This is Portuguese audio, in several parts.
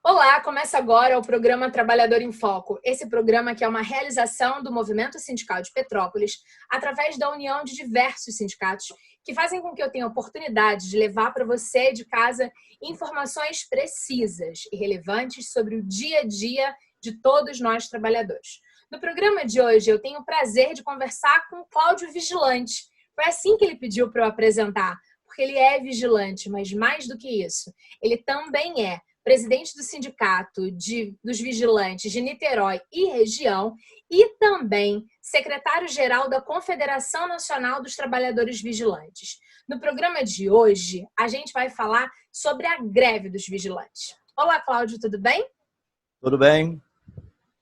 Olá, começa agora o programa Trabalhador em Foco. Esse programa que é uma realização do Movimento Sindical de Petrópolis, através da união de diversos sindicatos, que fazem com que eu tenha a oportunidade de levar para você de casa informações precisas e relevantes sobre o dia a dia de todos nós trabalhadores. No programa de hoje, eu tenho o prazer de conversar com o Cláudio Vigilante. Foi assim que ele pediu para eu apresentar, porque ele é vigilante, mas mais do que isso, ele também é presidente do Sindicato dos Vigilantes de Niterói e região e também secretário-geral da Confederação Nacional dos Trabalhadores Vigilantes. No programa de hoje, a gente vai falar sobre a greve dos vigilantes. Olá, Cláudio, tudo bem? Tudo bem?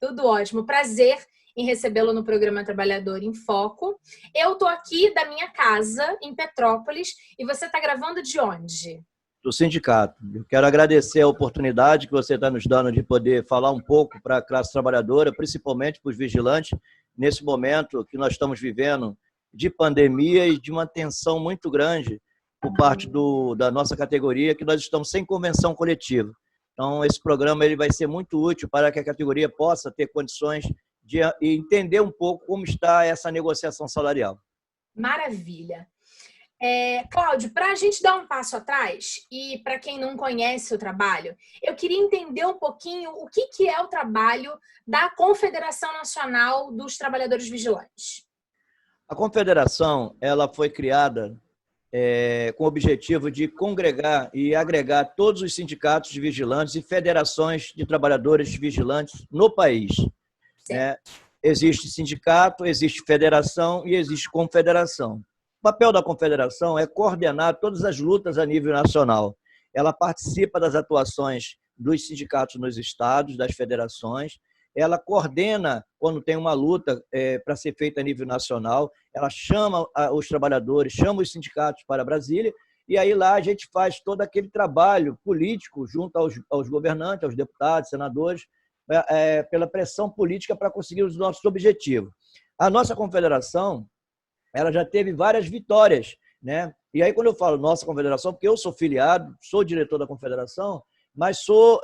Tudo ótimo. Prazer em recebê-lo no programa Trabalhador em Foco. Eu estou aqui da minha casa, em Petrópolis, e você está gravando de onde? Do sindicato. Eu quero agradecer a oportunidade que você está nos dando de poder falar um pouco para a classe trabalhadora, principalmente para os vigilantes, nesse momento que nós estamos vivendo de pandemia e de uma tensão muito grande por parte da nossa categoria, que nós estamos sem convenção coletiva. Então, esse programa ele vai ser muito útil para que a categoria possa ter condições de entender um pouco como está essa negociação salarial. Maravilha. Cláudio, para a gente dar um passo atrás e para quem não conhece o trabalho, eu queria entender um pouquinho o que é o trabalho da Confederação Nacional dos Trabalhadores Vigilantes. A Confederação ela foi criada com o objetivo de congregar e agregar todos os sindicatos de vigilantes e federações de trabalhadores vigilantes no país. Existe sindicato, existe federação e existe confederação. O papel da confederação é coordenar todas as lutas a nível nacional. Ela participa das atuações dos sindicatos nos estados, das federações, ela coordena quando tem uma luta para ser feita a nível nacional, ela chama os trabalhadores, chama os sindicatos para Brasília, e aí lá a gente faz todo aquele trabalho político junto aos governantes, aos deputados, senadores, pela pressão política para conseguir os nossos objetivos. A nossa confederação ela já teve várias vitórias, né? E aí, quando eu falo nossa confederação, porque eu sou filiado, sou diretor da confederação, mas sou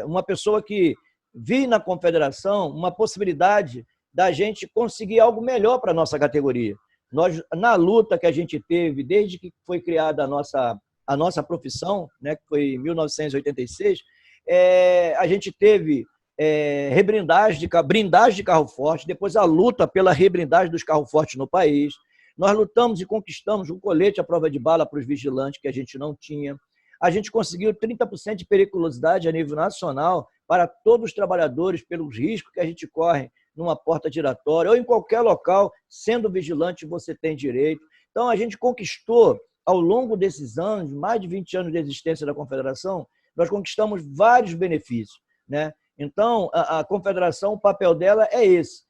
uma pessoa que vi na confederação uma possibilidade da gente conseguir algo melhor para a nossa categoria. Nós, na luta que a gente teve, desde que foi criada a nossa profissão, né, que foi em 1986, a gente teve blindagem de carro forte, depois a luta pela reblindagem dos carros fortes no país. Nós lutamos e conquistamos um colete à prova de bala para os vigilantes que a gente não tinha. A gente conseguiu 30% de periculosidade a nível nacional para todos os trabalhadores pelos riscos que a gente corre numa porta giratória ou em qualquer local, sendo vigilante você tem direito. Então a gente conquistou ao longo desses anos, mais de 20 anos de existência da Confederação, nós conquistamos vários benefícios, né? Então, a confederação, o papel dela é esse,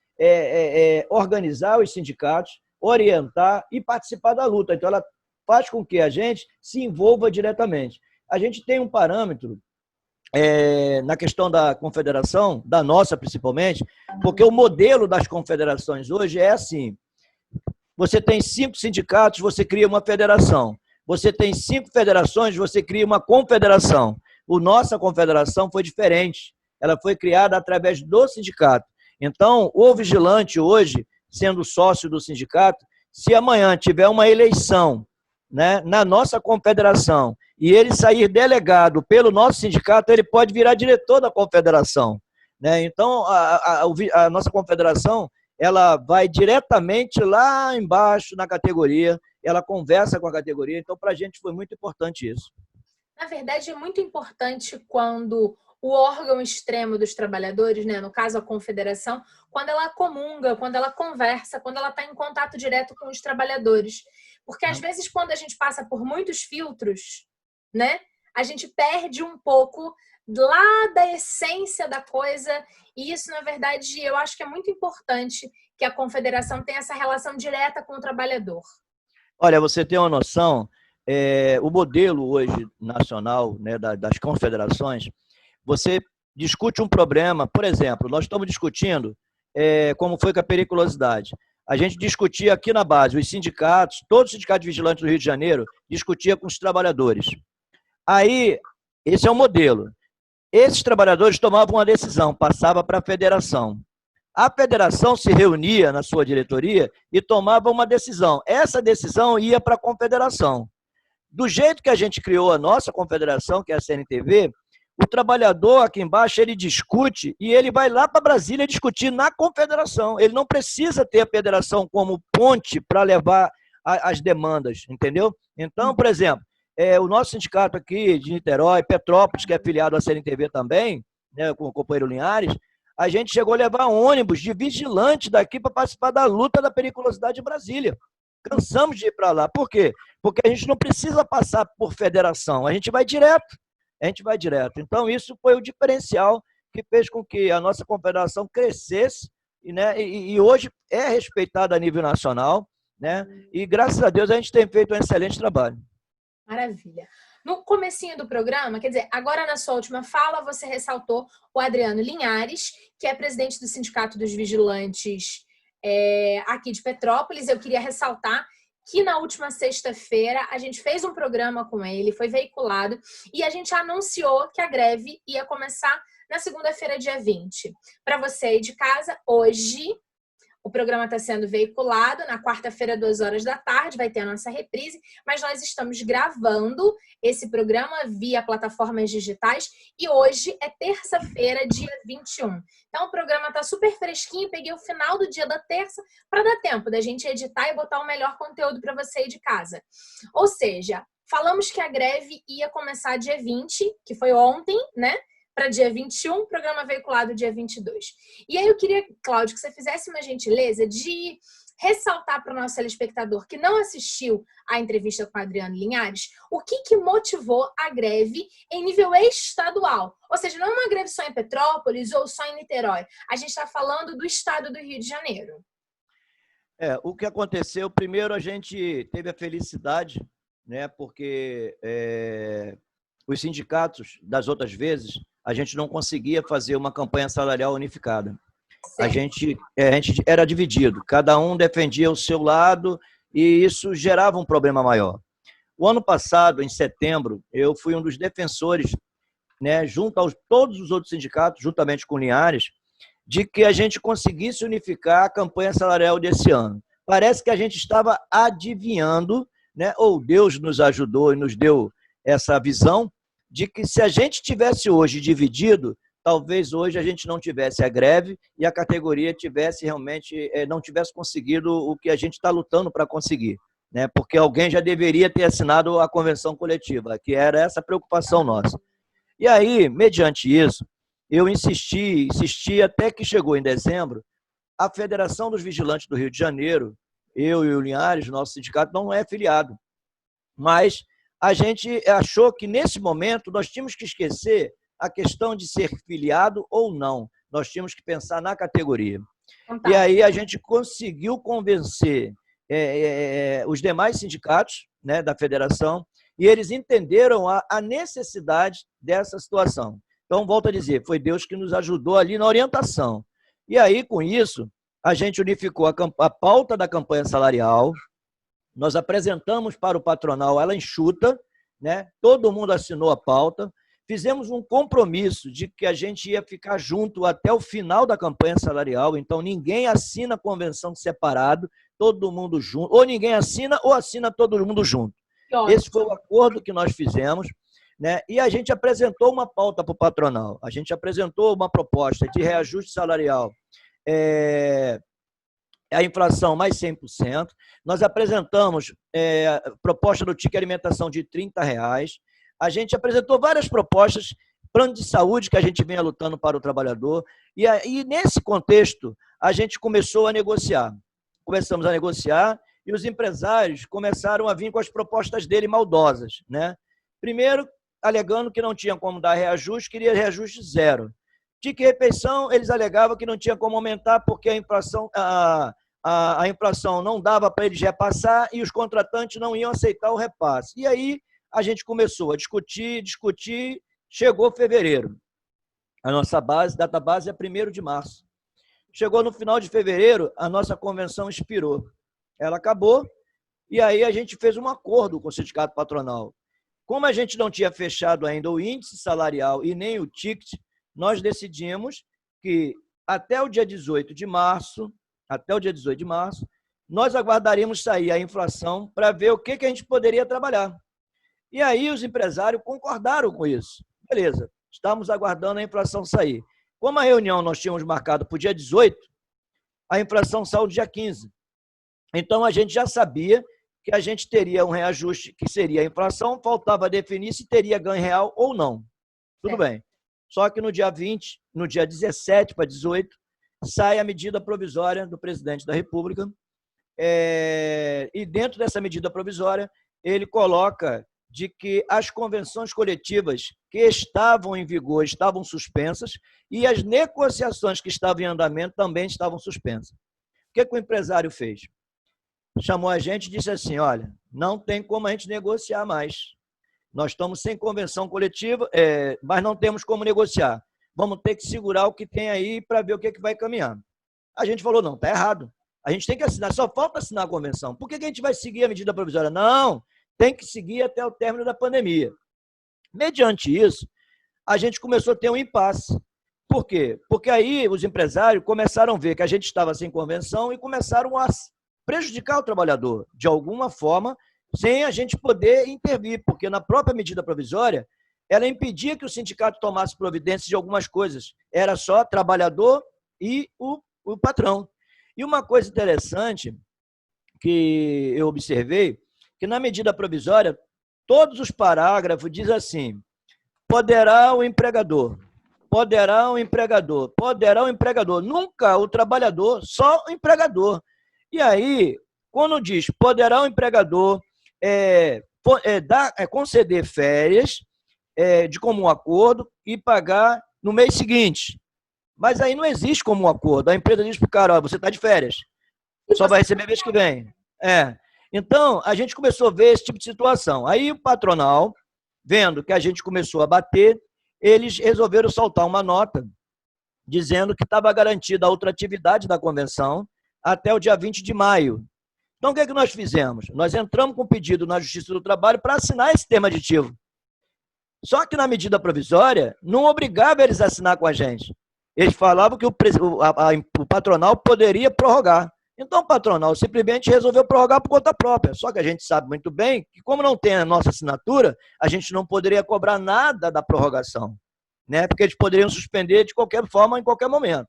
organizar os sindicatos, orientar e participar da luta. Então, ela faz com que a gente se envolva diretamente. A gente tem um parâmetro na questão da confederação, da nossa principalmente, porque o modelo das confederações hoje é assim, você tem 5 sindicatos, você cria uma federação. Você tem 5 federações, você cria uma confederação. Nossa confederação foi diferente. Ela foi criada através do sindicato. Então, o vigilante hoje, sendo sócio do sindicato, se amanhã tiver uma eleição, né, na nossa confederação e ele sair delegado pelo nosso sindicato, ele pode virar diretor da confederação, né? Então, a nossa confederação ela vai diretamente lá embaixo na categoria, ela conversa com a categoria, então para a gente foi muito importante isso. Na verdade, é muito importante quando o órgão extremo dos trabalhadores, né, no caso a confederação, quando ela comunga, quando ela conversa, quando ela está em contato direto com os trabalhadores. Porque às vezes quando a gente passa por muitos filtros, né, a gente perde um pouco lá da essência da coisa, e isso, na verdade, eu acho que é muito importante que a confederação tenha essa relação direta com o trabalhador. Olha, você tem uma noção, o modelo hoje nacional, né, das confederações, você discute um problema, por exemplo, nós estamos discutindo como foi com a periculosidade. A gente discutia aqui na base, os sindicatos, todos os sindicatos vigilantes do Rio de Janeiro, discutia com os trabalhadores. Aí Esse é o modelo. Esses trabalhadores tomavam uma decisão, passava para a federação. A federação se reunia na sua diretoria e tomava uma decisão. Essa decisão ia para a confederação. Do jeito que a gente criou a nossa confederação, que é a CNTV, o trabalhador aqui embaixo, ele discute e ele vai lá para Brasília discutir na confederação. Ele não precisa ter a federação como ponte para levar as demandas, entendeu? Então, por exemplo, o nosso sindicato aqui de Niterói, Petrópolis, que é afiliado à CNTV também, né, com o companheiro Linhares, a gente chegou a levar ônibus de vigilante daqui para participar da luta da periculosidade de Brasília. Cansamos de ir para lá. Por quê? Porque a gente não precisa passar por federação, a gente vai direto. A gente vai direto. Então, isso foi o diferencial que fez com que a nossa confederação crescesse, né, e hoje é respeitada a nível nacional, né, e graças a Deus a gente tem feito um excelente trabalho. Maravilha. No comecinho do programa, quer dizer, agora na sua última fala, você ressaltou o Adriano Linhares, que é presidente do Sindicato dos Vigilantes aqui de Petrópolis. Eu queria ressaltar que na última sexta-feira a gente fez um programa com ele, foi veiculado, e a gente anunciou que a greve ia começar na segunda-feira, dia 20. Para você aí de casa, hoje o programa está sendo veiculado, na quarta-feira, 14h, vai ter a nossa reprise, mas nós estamos gravando esse programa via plataformas digitais e hoje é terça-feira, dia 21. Então o programa está super fresquinho, peguei o final do dia da terça para dar tempo da gente editar e botar o melhor conteúdo para você aí de casa. Ou seja, falamos que a greve ia começar dia 20, que foi ontem, né? Para dia 21, programa veiculado dia 22. E aí eu queria, Cláudio, que você fizesse uma gentileza de ressaltar para o nosso telespectador que não assistiu à entrevista com o Adriano Linhares, o que motivou a greve em nível estadual. Ou seja, não é uma greve só em Petrópolis ou só em Niterói. A gente está falando do estado do Rio de Janeiro. O que aconteceu, primeiro a gente teve a felicidade, né, porque os sindicatos das outras vezes, a gente não conseguia fazer uma campanha salarial unificada. A gente era dividido, cada um defendia o seu lado e isso gerava um problema maior. O ano passado, em setembro, eu fui um dos defensores, né, junto a todos os outros sindicatos, juntamente com o Linhares, de que a gente conseguisse unificar a campanha salarial desse ano. Parece que a gente estava adivinhando, né, ou Deus nos ajudou e nos deu essa visão, de que se a gente tivesse hoje dividido, talvez hoje a gente não tivesse a greve e a categoria tivesse realmente, não tivesse conseguido o que a gente está lutando para conseguir, né? Porque alguém já deveria ter assinado a convenção coletiva, que era essa preocupação nossa. E aí, mediante isso, eu insisti até que chegou em dezembro, a Federação dos Vigilantes do Rio de Janeiro, eu e o Linhares, nosso sindicato, não é filiado, mas a gente achou que, nesse momento, nós tínhamos que esquecer a questão de ser filiado ou não. Nós tínhamos que pensar na categoria. E aí a gente conseguiu convencer os demais sindicatos, né, da federação, e eles entenderam a necessidade dessa situação. Então, volto a dizer, foi Deus que nos ajudou ali na orientação. E aí, com isso, a gente unificou a pauta da campanha salarial. Nós apresentamos para o patronal ela enxuta, né? Todo mundo assinou a pauta, fizemos um compromisso de que a gente ia ficar junto até o final da campanha salarial, então ninguém assina a convenção separado, todo mundo junto, ou ninguém assina ou assina todo mundo junto. Esse foi o acordo que nós fizemos, né? E a gente apresentou uma pauta para o patronal, a gente apresentou uma proposta de reajuste salarial, a inflação mais 100%. Nós apresentamos proposta do ticket alimentação de R$30. A gente apresentou várias propostas, plano de saúde que a gente vinha lutando para o trabalhador. E aí, nesse contexto, a gente começou a negociar. Começamos a negociar e os empresários começaram a vir com as propostas dele maldosas, né? Primeiro, alegando que não tinha como dar reajuste, queria reajuste zero. Ticket refeição, eles alegavam que não tinha como aumentar porque a inflação não dava para eles repassar e os contratantes não iam aceitar o repasse. E aí a gente começou a discutir, chegou fevereiro. A nossa data base é 1º de março. Chegou no final de fevereiro, a nossa convenção expirou. Ela acabou e aí a gente fez um acordo com o sindicato patronal. como a gente não tinha fechado ainda o índice salarial e nem o ticket, nós decidimos que até o dia 18 de março, nós aguardaríamos sair a inflação para ver o que a gente poderia trabalhar. E aí os empresários concordaram com isso. Beleza, estamos aguardando a inflação sair. Como a reunião nós tínhamos marcado para o dia 18, a inflação saiu no dia 15. Então, a gente já sabia que a gente teria um reajuste, que seria a inflação, faltava definir se teria ganho real ou não. Tudo bem. Só que no dia 20, no dia 17 para 18, sai a medida provisória do presidente da República, e dentro dessa medida provisória, ele coloca de que as convenções coletivas que estavam em vigor estavam suspensas e as negociações que estavam em andamento também estavam suspensas. O que o empresário fez? Chamou a gente e disse assim, olha, não tem como a gente negociar mais. Nós estamos sem convenção coletiva, mas não temos como negociar. Vamos ter que segurar o que tem aí para ver o que vai caminhar. A gente falou, não, está errado. A gente tem que assinar, só falta assinar a convenção. Por que a gente vai seguir a medida provisória? Não, tem que seguir até o término da pandemia. Mediante isso, a gente começou a ter um impasse. Por quê? Porque aí os empresários começaram a ver que a gente estava sem convenção e começaram a prejudicar o trabalhador, de alguma forma, sem a gente poder intervir, porque na própria medida provisória, ela impedia que o sindicato tomasse providências de algumas coisas. Era só trabalhador e o patrão. E uma coisa interessante que eu observei, que na medida provisória, todos os parágrafos dizem assim, poderá o empregador, nunca o trabalhador, só o empregador. E aí, quando diz poderá o empregador conceder férias de comum acordo e pagar no mês seguinte. Mas aí não existe comum acordo. A empresa diz para o cara, você está de férias, só vai receber mês que vem. Então, a gente começou a ver esse tipo de situação. Aí o patronal, vendo que a gente começou a bater, eles resolveram soltar uma nota dizendo que estava garantida a ultratividade da convenção até o dia 20 de maio. Então, o que nós fizemos? Nós entramos com um pedido na Justiça do Trabalho para assinar esse termo aditivo. Só que na medida provisória, não obrigava eles a assinar com a gente. Eles falavam que o patronal poderia prorrogar. Então, o patronal simplesmente resolveu prorrogar por conta própria. Só que a gente sabe muito bem que, como não tem a nossa assinatura, a gente não poderia cobrar nada da prorrogação, né? Porque eles poderiam suspender de qualquer forma, em qualquer momento.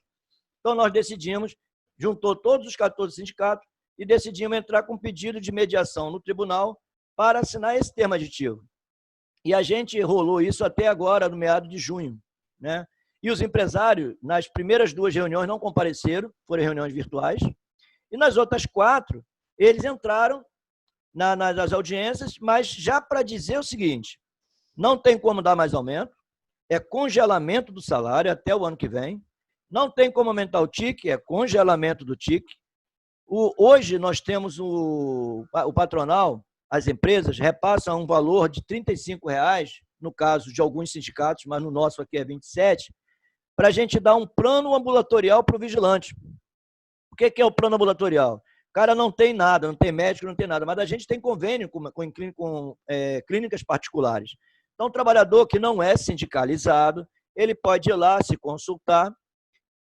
Então, nós decidimos, juntou todos os 14 sindicatos e decidimos entrar com um pedido de mediação no tribunal para assinar esse termo aditivo. E a gente rolou isso até agora, no meado de junho, né? E os empresários, nas primeiras 2 reuniões, não compareceram, foram reuniões virtuais. E nas outras 4, eles entraram nas audiências, mas já para dizer o seguinte, não tem como dar mais aumento, é congelamento do salário até o ano que vem, não tem como aumentar o TIC, é congelamento do TIC. Hoje nós temos o patronal, as empresas repassam um valor de R$ 35,00, no caso de alguns sindicatos, mas no nosso aqui é 27, para a gente dar um plano ambulatorial para o vigilante. O que é o plano ambulatorial? O cara não tem nada, não tem médico, não tem nada, mas a gente tem convênio com clínicas particulares. Então, o trabalhador que não é sindicalizado, ele pode ir lá se consultar,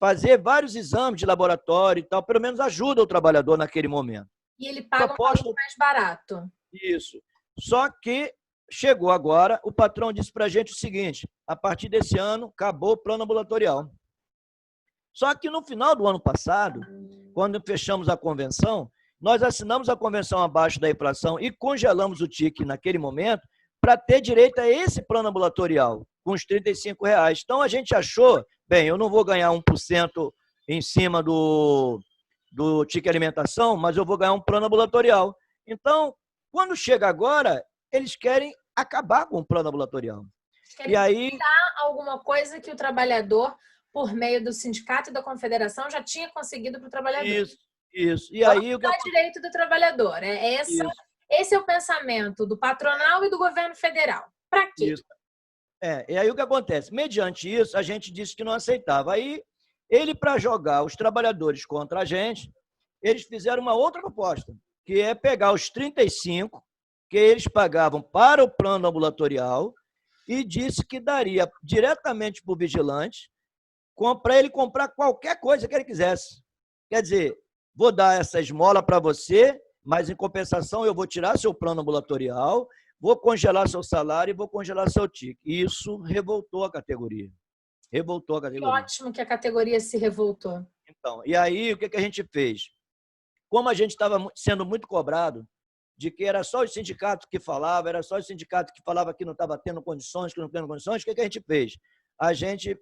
fazer vários exames de laboratório e tal, pelo menos ajuda o trabalhador naquele momento. E ele paga um valor mais barato. Isso. Só que chegou agora, o patrão disse para a gente o seguinte, a partir desse ano, acabou o plano ambulatorial. Só que no final do ano passado, quando fechamos a convenção, nós assinamos a convenção abaixo da inflação e congelamos o TIC naquele momento para ter direito a esse plano ambulatorial, com os R$ 35,00. Então, a gente achou, bem, eu não vou ganhar 1% em cima do TIC alimentação, mas eu vou ganhar um plano ambulatorial. Então, quando chega agora, eles querem acabar com o plano ambulatorial. Querem dar alguma coisa que o trabalhador, por meio do sindicato e da confederação, já tinha conseguido para o trabalhador. Isso. E aí, o direito do trabalhador. Esse é o pensamento do patronal e do governo federal. Para quê? Isso. E aí o que acontece? Mediante isso, a gente disse que não aceitava. Aí, ele, para jogar os trabalhadores contra a gente, eles fizeram uma outra proposta, que é pegar os 35 que eles pagavam para o plano ambulatorial e disse que daria diretamente para o vigilante para ele comprar qualquer coisa que ele quisesse. Quer dizer, vou dar essa esmola para você, mas em compensação eu vou tirar seu plano ambulatorial, vou congelar seu salário e vou congelar seu ticket. Isso revoltou a categoria. Revoltou a categoria. Que ótimo que a categoria se revoltou. Então, e aí o que a gente fez? Como a gente estava sendo muito cobrado de que era só os sindicatos que falavam, era só os sindicatos que falavam que não estava tendo condições, que não tendo condições, o que a gente fez? A gente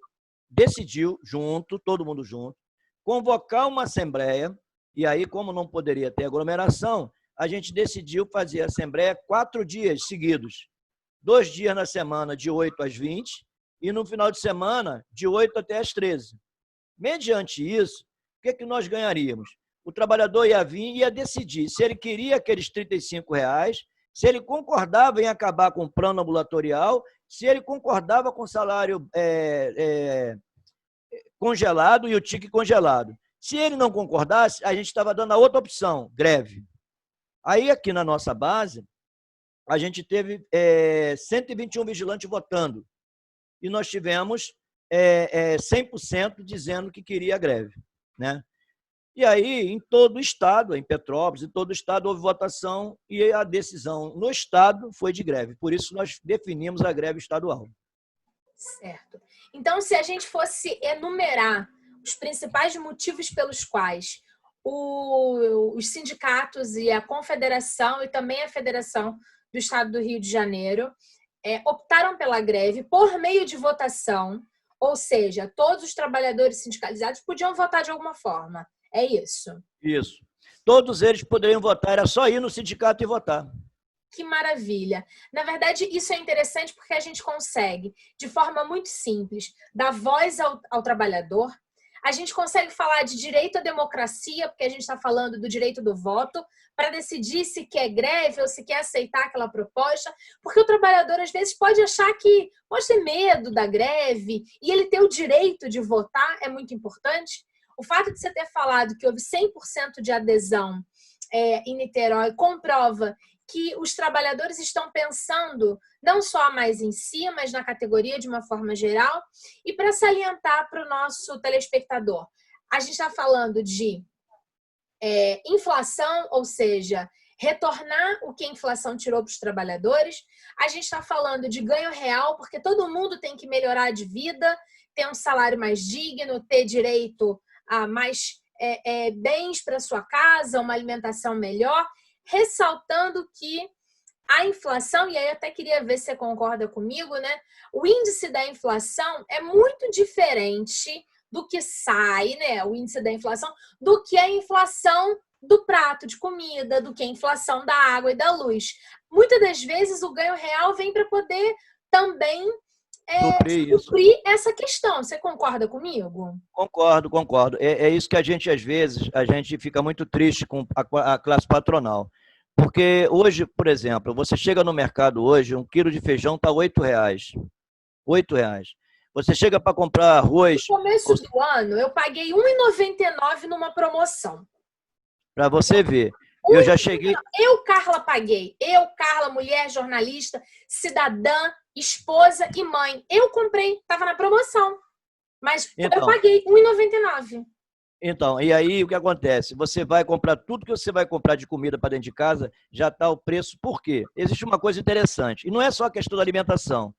decidiu junto, todo mundo junto, convocar uma assembleia, e aí, como não poderia ter aglomeração, a gente decidiu fazer a assembleia 4 dias seguidos. 2 dias na semana, de 8 às 20, e no final de semana, de 8 até às 13. Mediante isso, o que nós ganharíamos? O trabalhador ia vir e ia decidir se ele queria aqueles R$ 35, se ele concordava em acabar com o plano ambulatorial, se ele concordava com o salário congelado e o ticket congelado. Se ele não concordasse, a gente estava dando a outra opção, greve. Aí, aqui na nossa base, a gente teve 121 vigilantes votando. E nós tivemos 100% dizendo que queria greve, né? E aí, em todo o estado, em Petrópolis, em todo o estado, houve votação e a decisão no estado foi de greve. Por isso, nós definimos a greve estadual. Certo. Então, se a gente fosse enumerar os principais motivos pelos quais os sindicatos e a Confederação e também a Federação do Estado do Rio de Janeiro optaram pela greve por meio de votação, ou seja, todos os trabalhadores sindicalizados podiam votar de alguma forma. É isso? Isso. Todos eles poderiam votar, era só ir no sindicato e votar. Que maravilha! Na verdade, isso é interessante porque a gente consegue, de forma muito simples, dar voz ao trabalhador. A gente consegue falar de direito à democracia, porque a gente está falando do direito do voto, para decidir se quer greve ou se quer aceitar aquela proposta, porque o trabalhador, às vezes, pode achar que pode ter medo da greve e ele ter o direito de votar é muito importante. O fato de você ter falado que houve 100% de adesão em Niterói comprova que os trabalhadores estão pensando não só mais em si, mas na categoria de uma forma geral. E para salientar para o nosso telespectador, a gente está falando de inflação, ou seja, retornar o que a inflação tirou para os trabalhadores. A gente está falando de ganho real, porque todo mundo tem que melhorar de vida, ter um salário mais digno, ter direito a mais bens para sua casa, uma alimentação melhor, ressaltando que a inflação, e aí eu até queria ver se você concorda comigo, né? O índice da inflação é muito diferente do que sai, né? O índice da inflação, do que a inflação do prato de comida, do que a inflação da água e da luz. Muitas das vezes o ganho real vem para poder também suprir essa questão. Você concorda comigo? Concordo. É isso que a gente, às vezes, fica muito triste com a classe patronal. Porque hoje, por exemplo, você chega no mercado hoje, 1 quilo de feijão está R$ 8,00. R$ 8,00. Você chega para comprar arroz... No começo do ano, eu paguei R$ 1,99 numa promoção. Para você ver. Eu já cheguei... Eu, Carla, paguei. Eu, Carla, mulher, jornalista, cidadã, esposa e mãe. Eu comprei, estava na promoção. Mas eu paguei R$ 1,99. Então, e aí o que acontece? Você vai comprar tudo que você vai comprar de comida para dentro de casa, já está o preço. Por quê? Existe uma coisa interessante. E não é só a questão da alimentação.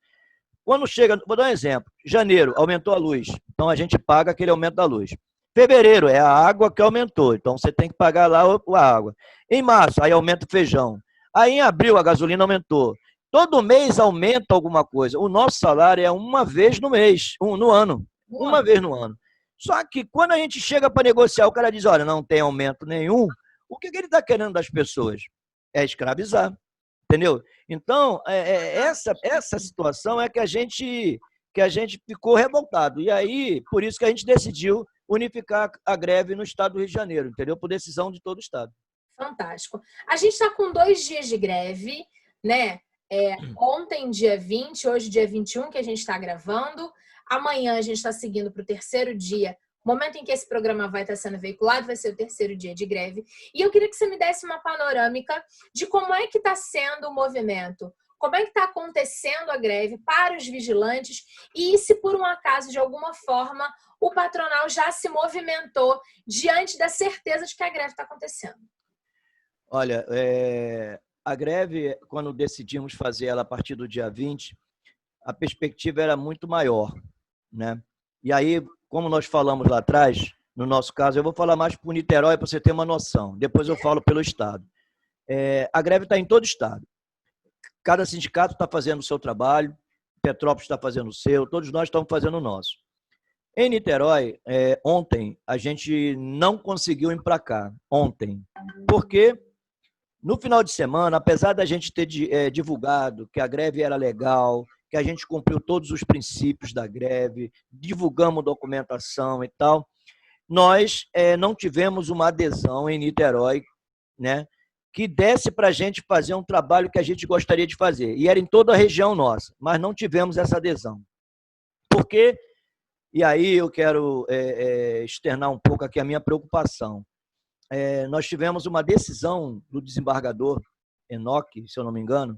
Quando chega, vou dar um exemplo. Janeiro, aumentou a luz. Então, a gente paga aquele aumento da luz. Fevereiro, é a água que aumentou. Então, você tem que pagar lá a água. Em março, aí aumenta o feijão. Aí, em abril, a gasolina aumentou. Todo mês aumenta alguma coisa. O nosso salário é uma vez no mês, no ano. Uma vez no ano. Só que quando a gente chega para negociar, o cara diz, olha, não tem aumento nenhum. O que ele está querendo das pessoas? É escravizar. Entendeu? Então, essa situação é que a gente ficou revoltado. E aí, por isso que a gente decidiu unificar a greve no estado do Rio de Janeiro, entendeu? Por decisão de todo o estado. Fantástico. A gente está com 2 dias de greve, né? Ontem, dia 20, hoje, dia 21, que a gente está gravando. Amanhã a gente está seguindo para o 3º dia momento em que esse programa vai estar sendo veiculado, vai ser o 3º dia de greve. E eu queria que você me desse uma panorâmica de como é que está sendo o movimento, como é que está acontecendo a greve para os vigilantes e se, por um acaso, de alguma forma, o patronal já se movimentou diante da certeza de que a greve está acontecendo. Olha, a greve, quando decidimos fazer ela a partir do dia 20, a perspectiva era muito maior, né? E aí, como nós falamos lá atrás, no nosso caso, eu vou falar mais por Niterói para você ter uma noção, depois eu falo pelo Estado. A greve está em todo o Estado. Cada sindicato está fazendo o seu trabalho, Petrópolis está fazendo o seu, todos nós estamos fazendo o nosso. Em Niterói, ontem, a gente não conseguiu emplacar. Ontem. Porque no final de semana, apesar da gente ter divulgado que a greve era legal, que a gente cumpriu todos os princípios da greve, divulgamos documentação e tal, nós não tivemos uma adesão em Niterói, né, que desse para a gente fazer um trabalho que a gente gostaria de fazer. E era em toda a região nossa, mas não tivemos essa adesão. Por quê? E aí eu quero externar um pouco aqui a minha preocupação. Nós tivemos uma decisão do desembargador Enoque, se eu não me engano,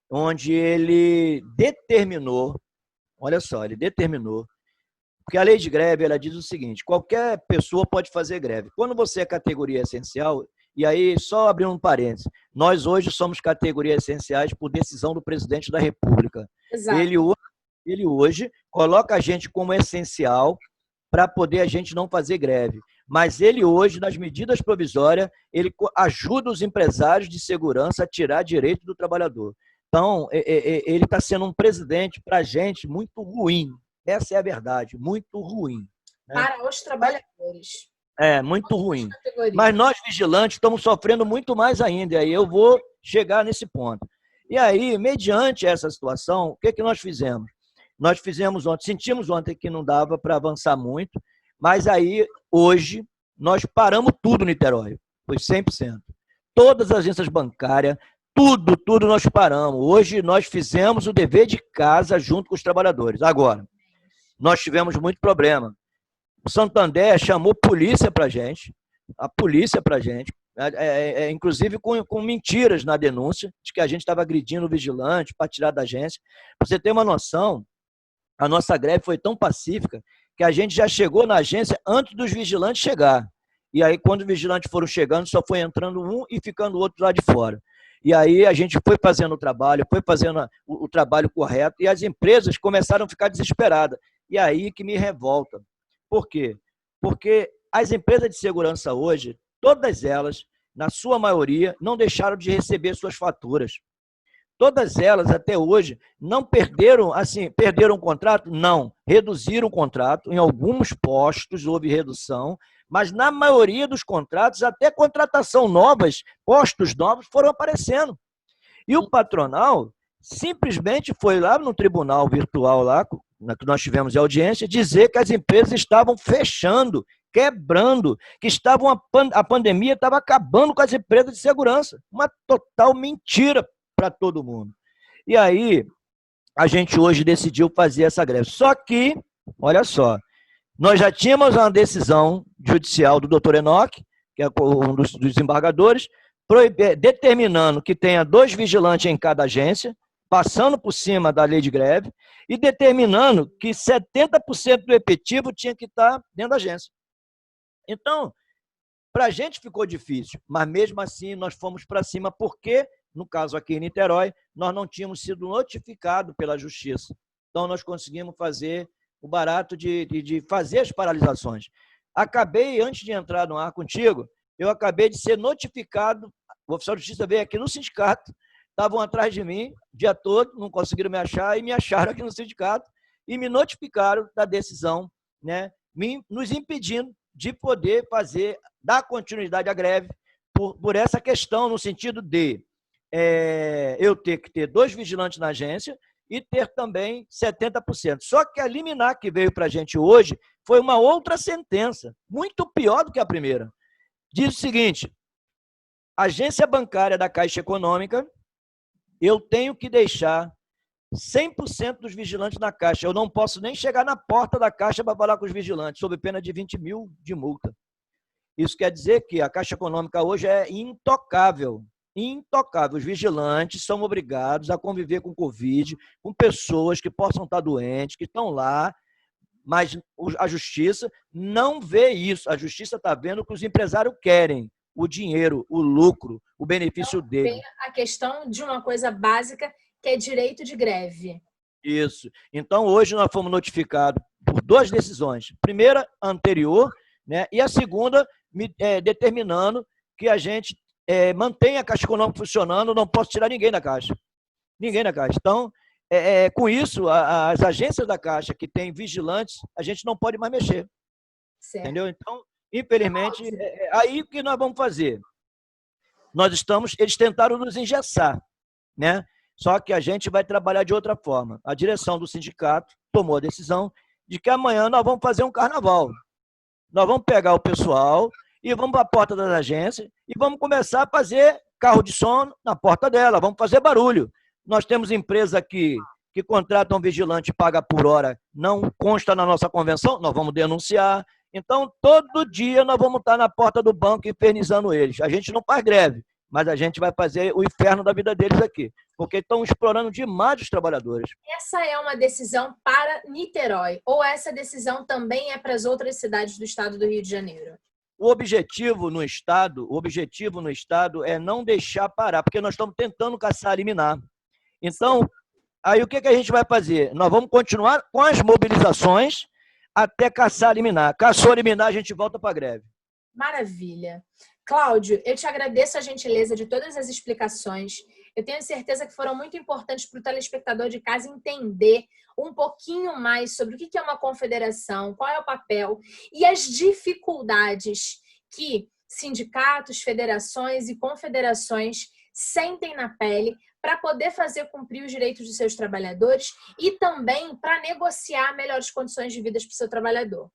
onde ele determinou, olha só, ele determinou, porque a lei de greve, ela diz o seguinte, qualquer pessoa pode fazer greve. Quando você é categoria essencial, e aí, só abrindo um parênteses, nós hoje somos categorias essenciais por decisão do presidente da República. Exato. Ele hoje coloca a gente como essencial para poder a gente não fazer greve. Mas ele hoje, nas medidas provisórias, ele ajuda os empresários de segurança a tirar direito do trabalhador. Então, ele está sendo um presidente para a gente muito ruim. Essa é a verdade, muito ruim. Né? Para os trabalhadores. Muito ruim. Mas nós, vigilantes, estamos sofrendo muito mais ainda. E aí eu vou chegar nesse ponto. E aí, mediante essa situação, o que nós fizemos? Nós fizemos ontem, sentimos ontem que não dava para avançar muito, mas aí, hoje, nós paramos tudo no Niterói. Foi 100%. Todas as agências bancárias, tudo nós paramos. Hoje, nós fizemos o dever de casa junto com os trabalhadores. Agora, nós tivemos muito problema. O Santander chamou polícia para a gente, inclusive com mentiras na denúncia, de que a gente estava agredindo o vigilante para tirar da agência. Para você ter uma noção, a nossa greve foi tão pacífica que a gente já chegou na agência antes dos vigilantes chegar. E aí, quando os vigilantes foram chegando, só foi entrando um e ficando o outro lá de fora. E aí a gente foi fazendo o trabalho, foi fazendo o trabalho correto, e as empresas começaram a ficar desesperadas. E aí que me revolta. Por quê? Porque as empresas de segurança hoje, todas elas, na sua maioria, não deixaram de receber suas faturas. Todas elas, até hoje, não perderam, perderam o contrato? Não. Reduziram o contrato. Em alguns postos houve redução, mas na maioria dos contratos, até contratação novas, postos novos foram aparecendo. E o patronal simplesmente foi lá no tribunal virtual, lá, que nós tivemos de audiência, dizer que as empresas estavam fechando, quebrando, que a pandemia estava acabando com as empresas de segurança. Uma total mentira para todo mundo. E aí, a gente hoje decidiu fazer essa greve. Só que, olha só, nós já tínhamos uma decisão judicial do doutor Enoque, que é um dos desembargadores, determinando que tenha 2 vigilantes em cada agência, passando por cima da lei de greve, e determinando que 70% do efetivo tinha que estar dentro da agência. Então, para a gente ficou difícil, mas mesmo assim nós fomos para cima, porque, no caso aqui em Niterói, nós não tínhamos sido notificados pela Justiça. Então, nós conseguimos fazer o barato de fazer as paralisações. Acabei, antes de entrar no ar contigo, eu acabei de ser notificado, o oficial de justiça veio aqui no sindicato, estavam atrás de mim o dia todo, não conseguiram me achar, e me acharam aqui no sindicato, e me notificaram da decisão, né, nos impedindo de poder dar continuidade à greve, por essa questão, no sentido de eu ter que ter 2 vigilantes na agência e ter também 70%. Só que a liminar que veio para a gente hoje foi uma outra sentença, muito pior do que a primeira. Diz o seguinte: agência bancária da Caixa Econômica, eu tenho que deixar 100% dos vigilantes na Caixa. Eu não posso nem chegar na porta da Caixa para falar com os vigilantes, sob pena de 20 mil de multa. Isso quer dizer que a Caixa Econômica hoje é intocável. Intocável. Os vigilantes são obrigados a conviver com Covid, com pessoas que possam estar doentes, que estão lá, mas a Justiça não vê isso. A Justiça está vendo o que os empresários querem, o dinheiro, o lucro, o benefício então, dele. Tem a questão de uma coisa básica, que é direito de greve. Isso. Então, hoje nós fomos notificados por 2 decisões. Primeira, anterior, né? E a segunda, determinando que a gente mantenha a Caixa Econômica funcionando, não posso tirar ninguém da Caixa. Ninguém da Caixa. Então, com isso, as agências da Caixa que têm vigilantes, a gente não pode mais mexer. Certo. Entendeu? Então, infelizmente, aí o que nós vamos fazer? Eles tentaram nos engessar, né? Só que a gente vai trabalhar de outra forma. A direção do sindicato tomou a decisão de que amanhã nós vamos fazer um carnaval. Nós vamos pegar o pessoal e vamos para a porta das agências e vamos começar a fazer carro de som na porta dela, vamos fazer barulho. Nós temos empresa aqui que contratam vigilante e paga por hora, não consta na nossa convenção, nós vamos denunciar. Então, todo dia nós vamos estar na porta do banco infernizando eles. A gente não faz greve, mas a gente vai fazer o inferno da vida deles aqui, porque estão explorando demais os trabalhadores. Essa é uma decisão para Niterói, ou essa decisão também é para as outras cidades do estado do Rio de Janeiro? O objetivo no estado é não deixar parar, porque nós estamos tentando caçar liminar. Então, aí o que a gente vai fazer? Nós vamos continuar com as mobilizações até caçar liminar. Caçou liminar, a gente volta para a greve. Maravilha. Cláudio, eu te agradeço a gentileza de todas as explicações. Eu tenho certeza que foram muito importantes para o telespectador de casa entender um pouquinho mais sobre o que é uma confederação, qual é o papel e as dificuldades que sindicatos, federações e confederações sentem na pele para poder fazer cumprir os direitos dos seus trabalhadores e também para negociar melhores condições de vida para o seu trabalhador.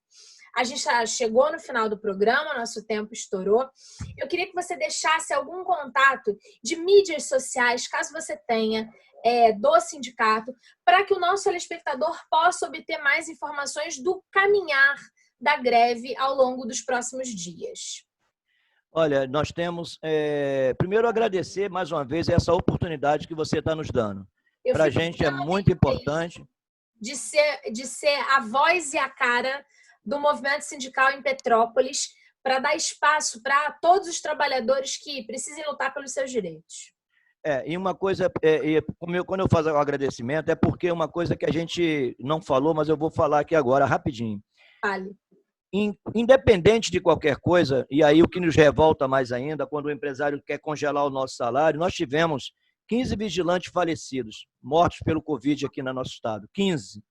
A gente já chegou no final do programa, nosso tempo estourou. Eu queria que você deixasse algum contato de mídias sociais, caso você tenha, do sindicato, para que o nosso telespectador possa obter mais informações do caminhar da greve ao longo dos próximos dias. Olha, nós temos, primeiro, agradecer mais uma vez essa oportunidade que você está nos dando. Para a gente é muito importante. De ser a voz e a cara do movimento sindical em Petrópolis, para dar espaço para todos os trabalhadores que precisem lutar pelos seus direitos. E uma coisa, quando eu faço o agradecimento, é porque uma coisa que a gente não falou, mas eu vou falar aqui agora, rapidinho. Fale. Independente de qualquer coisa, e aí o que nos revolta mais ainda, quando o empresário quer congelar o nosso salário, nós tivemos 15 vigilantes falecidos, mortos pelo Covid aqui no nosso estado, 15.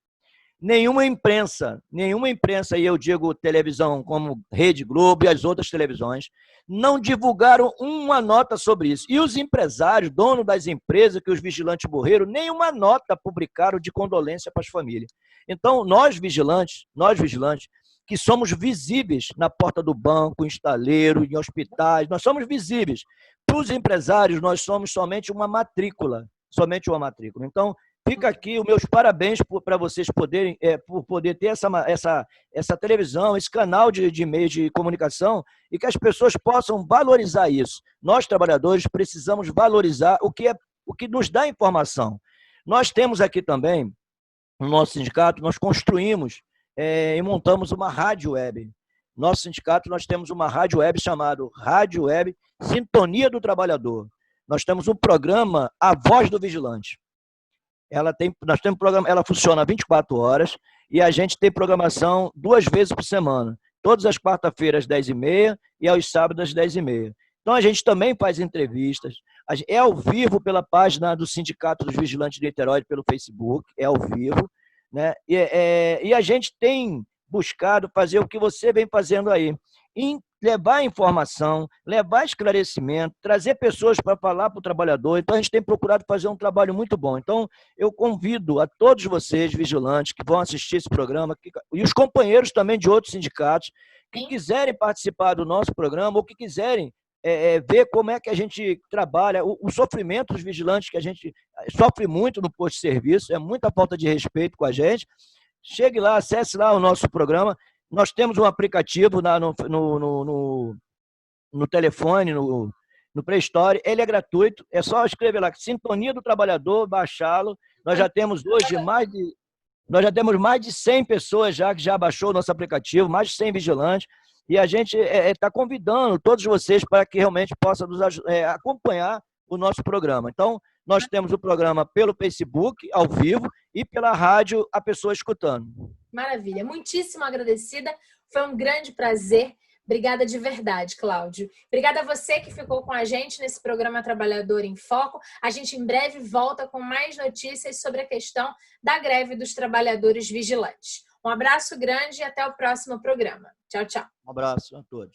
Nenhuma imprensa, e eu digo televisão como Rede Globo e as outras televisões, não divulgaram uma nota sobre isso. E os empresários, donos das empresas que os vigilantes morreram, nenhuma nota publicaram de condolência para as famílias. Então, nós vigilantes, que somos visíveis na porta do banco, em estaleiro, em hospitais, nós somos visíveis. Para os empresários, nós somos somente uma matrícula. Então, fica aqui os meus parabéns para vocês poderem, por poder ter essa televisão, esse canal de meios de comunicação e que as pessoas possam valorizar isso. Nós, trabalhadores, precisamos valorizar o que nos dá informação. Nós temos aqui também, no nosso sindicato, nós construímos e montamos uma rádio web. Nosso sindicato, nós temos uma rádio web chamada Rádio Web Sintonia do Trabalhador. Nós temos um programa, A Voz do Vigilante. Nós temos programa, ela funciona 24 horas e a gente tem programação 2 vezes por semana. Todas as quarta-feiras, às 10h30 e aos sábados, às 10h30. Então, a gente também faz entrevistas. É ao vivo pela página do Sindicato dos Vigilantes de Niterói, pelo Facebook, é ao vivo, né? E a gente tem buscado fazer o que você vem fazendo aí. Levar informação, levar esclarecimento, trazer pessoas para falar para o trabalhador. Então, a gente tem procurado fazer um trabalho muito bom. Então, eu convido a todos vocês, vigilantes, que vão assistir esse programa, e os companheiros também de outros sindicatos, que quiserem participar do nosso programa ou que quiserem ver como é que a gente trabalha, o sofrimento dos vigilantes, que a gente sofre muito no posto de serviço, é muita falta de respeito com a gente. Chegue lá, acesse lá o nosso programa. Nós temos um aplicativo no telefone, no Play Store, ele é gratuito, é só escrever lá, Sintonia do Trabalhador, baixá-lo. Nós já temos hoje mais de 100 pessoas já que já baixou o nosso aplicativo, mais de 100 vigilantes, e a gente está convidando todos vocês para que realmente possam nos acompanhar o nosso programa. Então, nós temos o programa pelo Facebook, ao vivo, e pela rádio, a pessoa escutando. Maravilha, muitíssimo agradecida, foi um grande prazer. Obrigada de verdade, Cláudio. Obrigada a você que ficou com a gente nesse programa Trabalhador em Foco. A gente em breve volta com mais notícias sobre a questão da greve dos trabalhadores vigilantes. Um abraço grande e até o próximo programa. Tchau, tchau. Um abraço a todos.